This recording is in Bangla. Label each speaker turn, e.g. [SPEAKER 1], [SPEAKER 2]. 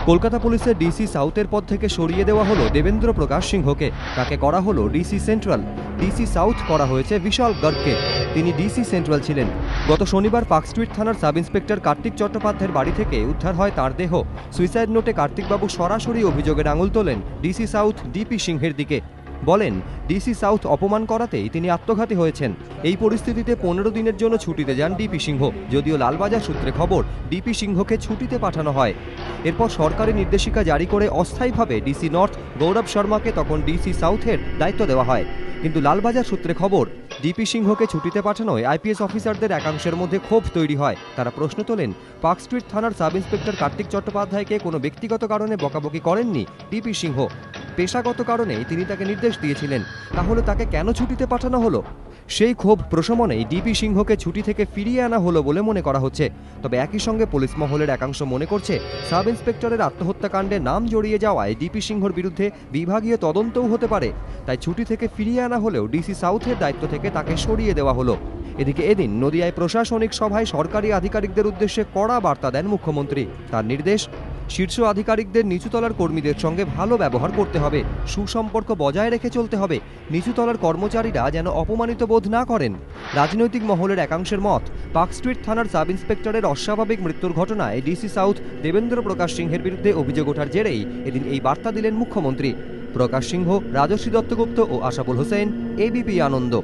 [SPEAKER 1] কলকাতা পুলিশের ডিসি সাউথের পদ থেকে সরিয়ে দেওয়া হলো দেবেন্দ্র প্রকাশ সিংহকে। তাকে করা হলো ডিসি সেন্ট্রাল। ডিসি সাউথ করা হয়েছে বিশাল গর্গকে। তিনি ডিসি সেন্ট্রাল ছিলেন। গত শনিবার পার্ক স্ট্রিট থানার সাব ইন্সপেক্টর কার্তিক চট্টোপাধ্যায়ের বাড়ি থেকে উদ্ধার হয় তাঁর দেহ। সুইসাইড নোটে কার্তিকবাবু সরাসরি অভিযোগের আঙুল তোলেন ডিসি সাউথ ডিপি সিংহের দিকে। বলেন, ডিসি সাউথ অপমান করাতেই তিনি আত্মঘাতী হয়েছেন। এই পরিস্থিতিতে 15 দিনের জন্য ছুটিতে যান ডিপি সিংহ। যদিও লালবাজার সূত্রে খবর, ডিপি সিংহকে ছুটিতে পাঠানো হয়। এরপর সরকারি নির্দেশিকা জারি করে অস্থায়ীভাবে ডিসি নর্থ গৌরব শর্মাকে তখন ডিসি সাউথের দায়িত্ব দেওয়া হয়। কিন্তু লালবাজার সূত্রে খবর, ডিপি সিংহকে ছুটিতে পাঠানোয় আইপিএস অফিসারদের একাংশের মধ্যে ক্ষোভ তৈরি হয়। তারা প্রশ্ন তোলেন, পার্ক স্ট্রিট থানার সাব ইন্সপেক্টর কার্তিক চট্টোপাধ্যায়কে কোনো ব্যক্তিগত কারণে বকাবকি করেননি ডিপি সিংহ। পেশাগত কারণেই তিনি তাকে নির্দেশ দিয়েছিলেন। তাহলে তাকে কেন ছুটিতে পাঠানো হলো? সেই ক্ষোভ প্রশমনেই ডিপি সিংহকে ছুটি থেকে ফিরিয়ে আনা হলো বলে মনে করা হচ্ছে। তবে একই সঙ্গে পুলিশ মহলের একাংশ মনে করছে, সাব ইন্সপেক্টরের আত্মহত্যাকাণ্ডে নাম জড়িয়ে যাওয়ায় ডিপি সিংহর বিরুদ্ধে বিভাগীয় তদন্তও হতে পারে। তাই ছুটি থেকে ফিরিয়ে আনা হলেও ডিসি সাউথের দায়িত্ব থেকে তাকে সরিয়ে দেওয়া হলো। এদিকে এদিন নদিয়ায় প্রশাসনিক সভায় সরকারি আধিকারিকদের উদ্দেশ্যে কড়া বার্তা দেন মুখ্যমন্ত্রী। তার নির্দেশ, শীর্ষ আধিকারিকদের নিচুতলার কর্মীদের সঙ্গে ভালো ব্যবহার করতে হবে, সুসম্পর্ক বজায় রেখে চলতে হবে। নিচুতলার কর্মচারীরা যেন অপমানিত বোধ না করেন। রাজনৈতিক মহলের একাংশের মত, পার্ক স্ট্রিট থানার সাব ইন্সপেক্টরের অস্বাভাবিক মৃত্যুর ঘটনায় ডিসি সাউথ দেবেন্দ্র প্রকাশ সিংহের বিরুদ্ধে অভিযোগ ওঠার জেরেই এদিন এই বার্তা দিলেন মুখ্যমন্ত্রী। প্রকাশ সিংহ, রাজশ্রী দত্তগুপ্ত ও আশাফুল হোসেন, এবিপি আনন্দ।